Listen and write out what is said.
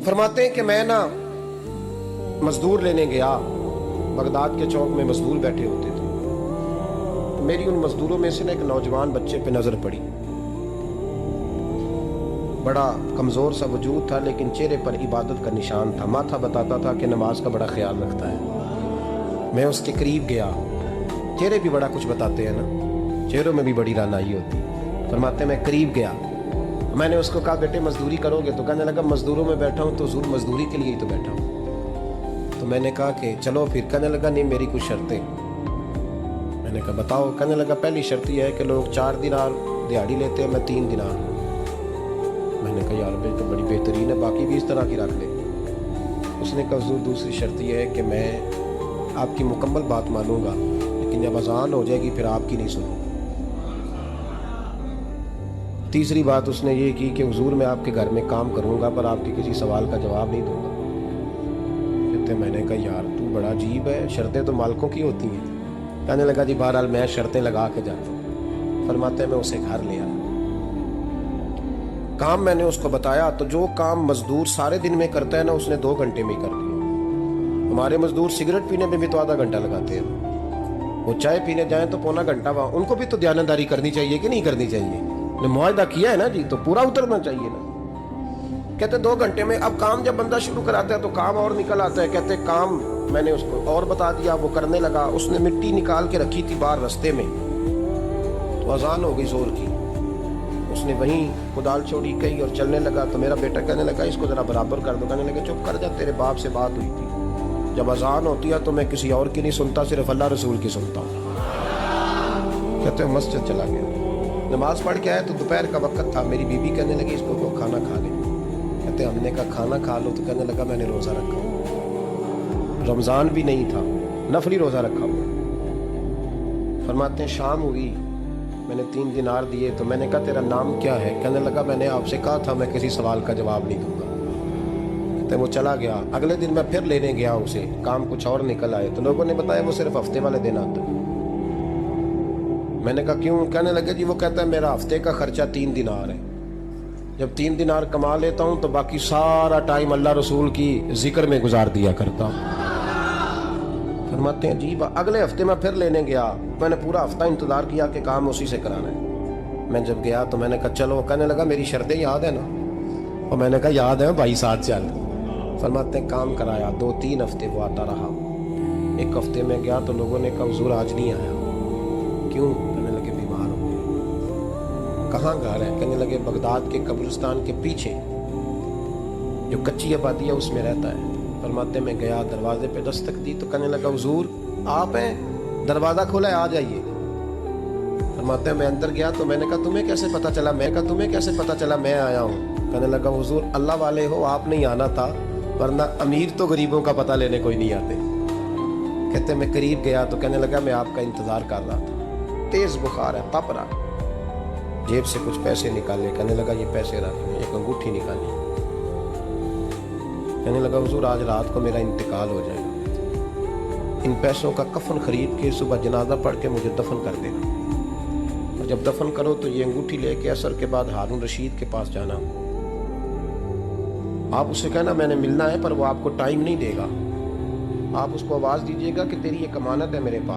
फरमाते हैं कि मैं ना मजदूर लेने गया, बगदाद के चौक में मजदूर बैठे होते थे, तो मेरी उन मजदूरों में से ना एक नौजवान बच्चे पे नज़र पड़ी। बड़ा कमज़ोर सा वजूद था, लेकिन चेहरे पर इबादत का निशान था। माथा बताता था कि नमाज का बड़ा ख्याल रखता है। मैं उसके करीब गया। चेहरे भी बड़ा कुछ बताते हैं ना, चेहरों में भी बड़ी रानाई होती है। फरमाते मैं करीब गया, मैंने उसको कहा बेटे मजदूरी करोगे? तो कहने लगा मजदूरों में बैठा हूँ तो ज़रूर मजदूरी के लिए ही तो बैठा हूँ। तो मैंने कहा कि चलो फिर। कहने लगा नहीं, मेरी कुछ शर्तें। मैंने कहा बताओ? कहने लगा पहली शर्त यह है कि लोग 4 दिनार दिहाड़ी लेते हैं, मैं 3 दिनार। मैंने कहा यार भाई तो बड़ी बेहतरीन है, बाकी भी इस तरह की रख ले। उसने कहा हुजूर दूसरी शर्त यह है कि मैं आपकी मुकम्मल बात मानूंगा, लेकिन जब अजान हो जाएगी फिर आपकी नहीं सुनूंगा। तीसरी बात उसने ये की कि हुजूर मैं आपके घर में काम करूंगा पर आपके किसी सवाल का जवाब नहीं दूंगा। कहते मैंने कहा यार तू बड़ा अजीब है, शर्तें तो मालिकों की होती हैं। कहने लगा जी बहरहाल मैं शर्तें लगा के जाता हूँ। फरमाते मैं उसे घर ले आया, काम मैंने उसको बताया, तो जो काम मजदूर सारे दिन में करता है ना उसने 2 घंटे में ही कर दिया। हमारे मजदूर सिगरेट पीने में भी तो आधा घंटा लगाते हैं, वो चाय पीने जाएं तो पौना घंटा। वहाँ उनको भी तो दयानतदारी करनी चाहिए कि नहीं करनी चाहिए? ने मुआहदा किया है ना जी, तो पूरा उतरना चाहिए ना। कहते 2 घंटे में। अब काम जब बंदा शुरू कराता है तो काम और निकल आता है। कहते काम मैंने उसको और बता दिया, वो करने लगा। उसने मिट्टी निकाल के रखी थी बाहर रास्ते में, तो अजान हो गई जोर की। उसने वहीं कुदाल छोड़ी कही और चलने लगा। तो मेरा बेटा कहने लगा इसको जरा बराबर कर दो। कहने लगा चुप कर जा, तेरे बाप से बात हुई थी, जब अजान होती है तो मैं किसी और की नहीं सुनता, सिर्फ अल्लाह रसूल की सुनता हूँ। कहते मस्जिद चला गया, नमाज पढ़ के आया तो दोपहर का वक्त था। मेरी बीबी कहने लगी इसको को खाना खा ले। कहते हमने कहा खाना खा लो। तो कहने लगा मैंने रोज़ा रखा हुआ, रमज़ान भी नहीं था, नफली रोज़ा रखा हुआ। फरमाते हैं शाम हुई, मैंने 3 दिनार दिए। तो मैंने कहा तेरा नाम क्या है? कहने लगा मैंने आपसे कहा था मैं किसी सवाल का जवाब नहीं दूंगा। कहते वो चला गया। अगले दिन मैं फिर लेने गया उसे, काम कुछ और निकल आए। तो लोगों ने बताया वो सिर्फ हफ्ते वाले दिन आता है। मैंने कहा क्यों? कहने लगे जी वो कहता है मेरा हफ्ते का खर्चा 3 दिनार है, जब 3 दिनार कमा लेता हूँ तो बाकी सारा टाइम अल्लाह रसूल की जिक्र में गुजार दिया करता हूँ। फरमाते हैं जी अगले हफ्ते मैं फिर लेने गया। मैंने पूरा हफ्ता इंतजार किया कि काम उसी से कराना है। मैं जब गया तो मैंने कहा चलो। कहने लगा मेरी शर्तें याद है ना? और मैंने कहा याद है भाई, साथ चल। फरमाते हैं काम कराया, 2-3 हफ्ते वो आता रहा। एक हफ्ते में गया तो लोगों ने कहा हुजूर आज नहीं आया। क्यों? कहने लगे बीमार हो गए। कहाँ घर है? कहने लगे बगदाद के कब्रिस्तान के पीछे जो कच्ची आबादी है उसमें रहता है। फरमाते मैं गया, दरवाजे पे दस्तक दी तो कहने लगा हुजूर आप हैं? दरवाज़ा खोला है, आ जाइए। फरमाते मैं अंदर गया तो मैंने कहा तुम्हें कैसे पता चला? मैं कहा तुम्हें कैसे पता चला मैं आया हूँ? कहने लगा हुजूर अल्लाह वाले हो, आप नहीं आना था, वरना अमीर तो गरीबों का पता लेने कोई नहीं आते। कहते मैं करीब गया तो कहने लगा मैं आपका इंतज़ार कर रहा था, तेज़ बुखार है, तप रहा। जेब से कुछ पैसे निकाले। कहने लगा ये पैसे रख। एक अंगूठी निकाली। कहने लगा हुजूर आज रात को मेरा इंतकाल हो जाएगा, इन पैसों का कफन खरीद के सुबह जनाजा पढ़ के मुझे दफन कर देना, और जब दफन करो तो ये अंगूठी लेके असर के बाद हारून रशीद के पास जाना। आप उसे कहना मैंने मिलना है, पर वो आपको टाइम नहीं देगा। आप उसको आवाज़ दीजिएगा कि तेरी ये अमानत है मेरे पास।